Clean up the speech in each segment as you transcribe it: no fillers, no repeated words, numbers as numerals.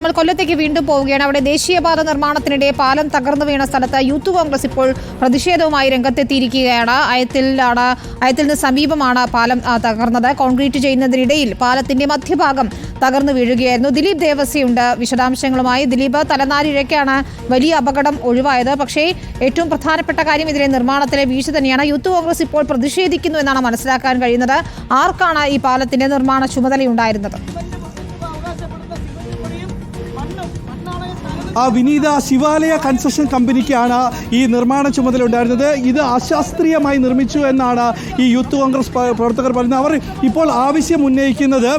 നമ്മൾ കൊല്ലത്തേക്ക് വീണ്ടും പോവുകയാണ്. അവിടെ ദേശീയപാത നിർമ്മാണത്തിനിടെ പാലം തകർന്നു വീണ സ്ഥലത്ത് യൂത്ത് കോൺഗ്രസ് ഇപ്പോൾ പ്രതിഷേധവുമായി രംഗത്തെത്തിയിരിക്കുകയാണ്. അയത്തിന് സമീപമാണ് പാലം തകർന്നത്. കോൺക്രീറ്റ് ചെയ്യുന്നതിനിടയിൽ പാലത്തിന്റെ മധ്യഭാഗം തകർന്നു വീഴുകയായിരുന്നു. ദിലീപ് ദേവസ്യയുണ്ട് വിശദാംശങ്ങളുമായി. ദിലീപ്, തലനാരിഴയ്ക്കാണ് വലിയ അപകടം ഒഴിവായത്. പക്ഷേ ഏറ്റവും പ്രധാനപ്പെട്ട കാര്യം ഇതിലെ നിർമ്മാണത്തിലെ വീഴ്ച തന്നെയാണ്. യൂത്ത് കോൺഗ്രസ് ഇപ്പോൾ പ്രതിഷേധിക്കുന്നു എന്നാണ് മനസ്സിലാക്കാൻ കഴിയുന്നത്. ആർക്കാണ് ഈ പാലത്തിന്റെ നിർമ്മാണ ചുമതലയുണ്ടായിരുന്നത്? വിനീത, ശിവാലയ കൺസ്ട്രക്ഷൻ കമ്പനിക്കാണ് ഈ നിർമ്മാണ ചുമതല ഉണ്ടായിരുന്നത്. ഇത് അശാസ്ത്രീയമായി നിർമ്മിച്ചു എന്നാണ് ഈ യൂത്ത് കോൺഗ്രസ് പ്രവർത്തകർ പറയുന്നത്. അവർ ഇപ്പോൾ ആവശ്യം ഉന്നയിക്കുന്നത്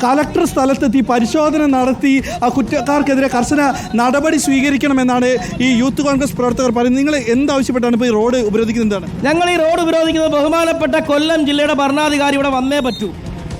കളക്ടർ സ്ഥലത്തെത്തി പരിശോധന നടത്തി കുറ്റക്കാർക്കെതിരെ കർശന നടപടി സ്വീകരിക്കണമെന്നാണ് ഈ യൂത്ത് കോൺഗ്രസ് പ്രവർത്തകർ പറയുന്നത്. നിങ്ങൾ എന്താവശ്യപ്പെട്ടാണ് ഇപ്പോൾ ഈ റോഡ് ഉപരോധിക്കുന്നത്? ഞങ്ങൾ ഈ റോഡ് ഉപരോധിക്കുന്നത് ബഹുമാനപ്പെട്ട കൊല്ലം ജില്ലയുടെ ഭരണാധികാരി ഇവിടെ വന്നേ പറ്റൂ.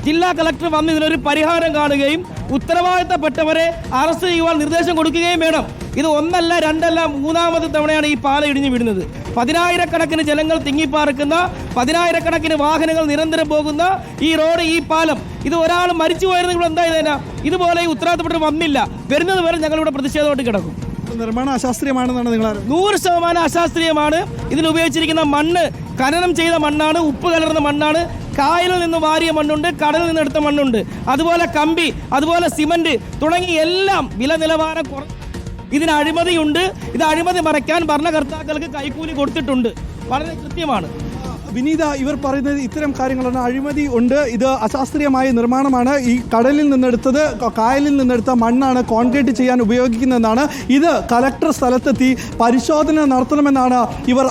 ജില്ലാ കളക്ടർ വന്ന് ഇതിനൊരു പരിഹാരം കാണുകയും ഉത്തരവാദിത്തപ്പെട്ടവരെ അറസ്റ്റ് ചെയ്യുവാൻ നിർദ്ദേശം കൊടുക്കുകയും വേണം. ഇത് ഒന്നല്ല രണ്ടല്ല മൂന്നാമത്തെ തവണയാണ് ഈ പാലം ഇടിഞ്ഞു വീഴുന്നത്. പതിനായിരക്കണക്കിന് ജനങ്ങൾ തിങ്ങിപ്പാർക്കുന്ന, പതിനായിരക്കണക്കിന് വാഹനങ്ങൾ നിരന്തരം പോകുന്ന ഈ റോഡ്, ഈ പാലം, ഇത് ഒരാൾ മരിച്ചു പോയിരുന്ന ഇവിടെ എന്തായതേനാ? ഇതുപോലെ ഈ ഉത്തരവാദിത്തപ്പെട്ടവർ വന്നില്ല. വരുന്നത് വരെ ഞങ്ങളിവിടെ പ്രതിഷേധമായിട്ട് കിടക്കും. നിർമ്മാണം അശാസ്ത്രീയമാണെന്നാണ് നിങ്ങൾ? 100% അശാസ്ത്രീയമാണ്. ഇതിൽ ഉപയോഗിച്ചിരിക്കുന്ന മണ്ണ് ഖനനം ചെയ്ത മണ്ണാണ്, ഉപ്പ് കലർന്ന മണ്ണാണ്. കായലിൽ നിന്ന് വാരിയ മണ്ണുണ്ട്, കടലിൽ നിന്ന് എടുത്ത മണ്ണുണ്ട്, അതുപോലെ കമ്പി, അതുപോലെ സിമന്റ് തുടങ്ങി എല്ലാം വില നിലവാരം ഇതിന് അഴിമതിയുണ്ട്. ഇത് അഴിമതി മറയ്ക്കാൻ ഭരണകർത്താക്കൾക്ക് കൈക്കൂലി കൊടുത്തിട്ടുണ്ട്. വളരെ കൃത്യമാണ്. വിനീത, ഇവർ പറയുന്നത് ഇത്തരം കാര്യങ്ങളാണ്. അഴിമതി ഉണ്ട്, ഇത് അശാസ്ത്രീയമായ നിർമ്മാണമാണ്, ഈ കടലിൽ നിന്നെടുത്തത്, കായലിൽ നിന്നെടുത്ത മണ്ണാണ് കോൺക്രീറ്റ് ചെയ്യാൻ ഉപയോഗിക്കുന്നതെന്നാണ്. ഇത് കളക്ടർ സ്ഥലത്തെത്തി പരിശോധന നടത്തണമെന്നാണ് ഇവർ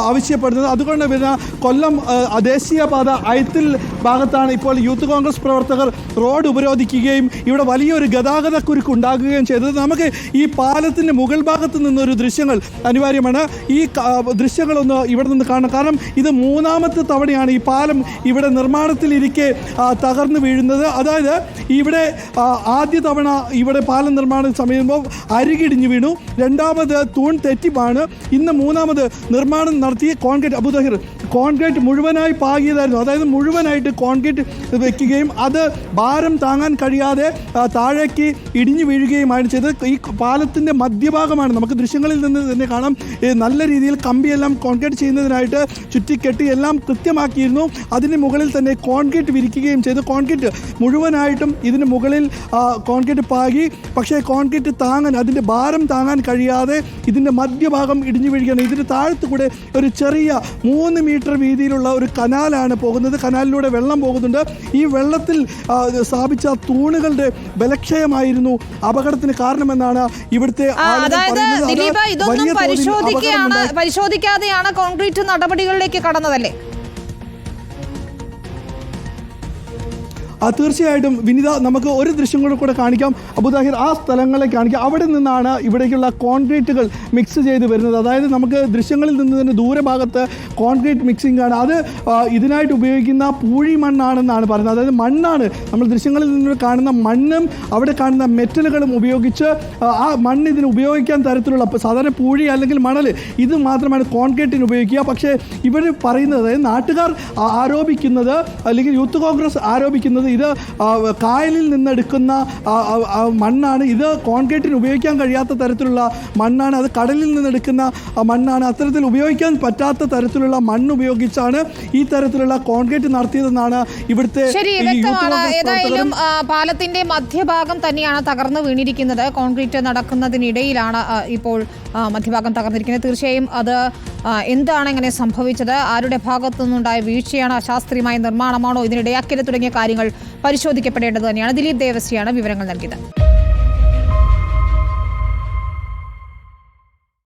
ആവശ്യപ്പെടുന്നത്. അതുകൊണ്ട് പിന്നെ കൊല്ലം ദേശീയപാത അയത്തിൽ ഭാഗത്താണ് ഇപ്പോൾ യൂത്ത് കോൺഗ്രസ് പ്രവർത്തകർ റോഡ് ഉപരോധിക്കുകയും ഇവിടെ വലിയൊരു ഗതാഗത കുരുക്ക് ഉണ്ടാകുകയും ചെയ്തത്. നമുക്ക് ഈ പാലത്തിൻ്റെ മുകൾ ഭാഗത്ത് നിന്നൊരു ദൃശ്യങ്ങൾ അനിവാര്യമാണ്. ഈ ദൃശ്യങ്ങളൊന്ന് ഇവിടെ നിന്ന് കാണണം. കാരണം ഇത് മൂന്നാമത്തെ തവണയാണ് ഈ പാലം ഇവിടെ നിർമ്മാണത്തിലിരിക്കെ തകർന്നു വീഴുന്നത്. അതായത് ഇവിടെ ആദ്യ തവണ ഇവിടെ പാലം നിർമ്മാണം സമയമ്പോൾ അരികിടിഞ്ഞു വീണു, രണ്ടാമത് തൂൺ തെറ്റിപ്പാണ്, ഇന്ന് മൂന്നാമത് നിർമ്മാണം നടത്തിയ കോൺക്രീറ്റ് അബുദാഹിർ കോൺക്രീറ്റ് മുഴുവനായി പാകിയതായിരുന്നു. അതായത് മുഴുവനായിട്ട് കോൺക്രീറ്റ് വെക്കുകയും അത് ഭാരം താങ്ങാൻ കഴിയാതെ താഴേക്ക് ഇടിഞ്ഞു വീഴുകയുമാണ് ചെയ്തത്. ഈ പാലത്തിൻ്റെ മധ്യഭാഗമാണ്, നമുക്ക് ദൃശ്യങ്ങളിൽ നിന്ന് തന്നെ കാണാം, നല്ല രീതിയിൽ കമ്പിയെല്ലാം കോൺക്രീറ്റ് ചെയ്യുന്നതിനായിട്ട് ചുറ്റിക്കെട്ടി എല്ലാം കൃത്യമാക്കിയിരുന്നു. അതിന് മുകളിൽ തന്നെ കോൺക്രീറ്റ് വിരിക്കുകയും ചെയ്തു. കോൺക്രീറ്റ് മുഴുവനായിട്ടും ഇതിന് മുകളിൽ കോൺക്രീറ്റ് പാകി. പക്ഷേ കോൺക്രീറ്റ് താങ്ങാൻ, അതിൻ്റെ ഭാരം താങ്ങാൻ കഴിയാതെ ഇതിൻ്റെ മധ്യഭാഗം ഇടിഞ്ഞു വീഴുകയാണ്. ഇതിന് താഴത്തു കൂടെ ഒരു ചെറിയ 3 മീറ്റർ വീതിയിലുള്ള ഒരു കനാലാണ് പോകുന്നത്. കനാലിലൂടെ വെള്ളം പോകുന്നുണ്ട്. ഈ വെള്ളത്തിൽ സ്ഥാപിച്ച തൂണുകളുടെ ബലക്ഷയമായിരുന്നു അപകടത്തിന് കാരണമെന്നാണ് ഇവിടുത്തെ പരിശോധിക്കാതെയാണ് കോൺക്രീറ്റ് നടപടികളിലേക്ക് കടന്നതല്ലേ? തീർച്ചയായിട്ടും വിനിത, നമുക്ക് ഒരു ദൃശ്യം കൂടെ കാണിക്കാം. അബുദാഹിർ, ആ സ്ഥലങ്ങളെ കാണിക്കാം. അവിടെ നിന്നാണ് ഇവിടേക്കുള്ള കോൺക്രീറ്റുകൾ മിക്സ് ചെയ്ത് വരുന്നത്. അതായത് നമുക്ക് ദൃശ്യങ്ങളിൽ നിന്ന് തന്നെ ദൂരഭാഗത്ത് കോൺക്രീറ്റ് മിക്സിംഗ് ആണ്. അത് ഇതിനായിട്ട് ഉപയോഗിക്കുന്ന പൂഴി മണ്ണാണെന്നാണ് പറയുന്നത്. അതായത് മണ്ണാണ്, നമ്മൾ ദൃശ്യങ്ങളിൽ നിന്ന് കാണുന്ന മണ്ണും അവിടെ കാണുന്ന മെറ്റലുകളും ഉപയോഗിച്ച് ആ മണ്ണ് ഇതിന് ഉപയോഗിക്കാൻ തരത്തിലുള്ള, സാധാരണ പൂഴി അല്ലെങ്കിൽ മണൽ, ഇത് മാത്രമാണ് കോൺക്രീറ്റിന് ഉപയോഗിക്കുക. പക്ഷേ ഇവർ പറയുന്നത്, അതായത് നാട്ടുകാർ ആരോപിക്കുന്നത്, അല്ലെങ്കിൽ യൂത്ത് കോൺഗ്രസ് ആരോപിക്കുന്നത്, ഇത് കായലിൽ നിന്നെടുക്കുന്ന മണ്ണാണ്, ഇത് കോൺക്രീറ്റിന് ഉപയോഗിക്കാൻ കഴിയാത്ത തരത്തിലുള്ള മണ്ണാണ്, അത് കടലിൽ നിന്നെടുക്കുന്ന മണ്ണാണ്, അത്തരത്തിൽ ഉപയോഗിക്കാൻ പറ്റാത്ത തരത്തിലുള്ള മണ്ണ് ഉപയോഗിച്ചാണ് ഈ തരത്തിലുള്ള കോൺക്രീറ്റ് നടത്തിയതെന്നാണ് ഇവിടുത്തെ. ഏതായാലും പാലത്തിന്റെ മധ്യഭാഗം തന്നെയാണ് തകർന്നു വീണിരിക്കുന്നത്. കോൺക്രീറ്റ് നടക്കുന്നതിനിടയിലാണ് ഇപ്പോൾ മധ്യഭാഗം തകർന്നിരിക്കുന്നത്. തീർച്ചയായും അത് എന്താണ് ഇങ്ങനെ സംഭവിച്ചത്, ആരുടെ ഭാഗത്തു നിന്നുണ്ടായ വീഴ്ചയാണ്, അശാസ്ത്രീയമായ നിർമ്മാണമാണോ ഇതിനിടയാക്കിയത് തുടങ്ങിയ കാര്യങ്ങൾ പരിശോധിക്കപ്പെടേണ്ടത് തന്നെയാണ്. ദിലീപ് ദേവസ്യയാണ് വിവരങ്ങൾ നൽകിയത്.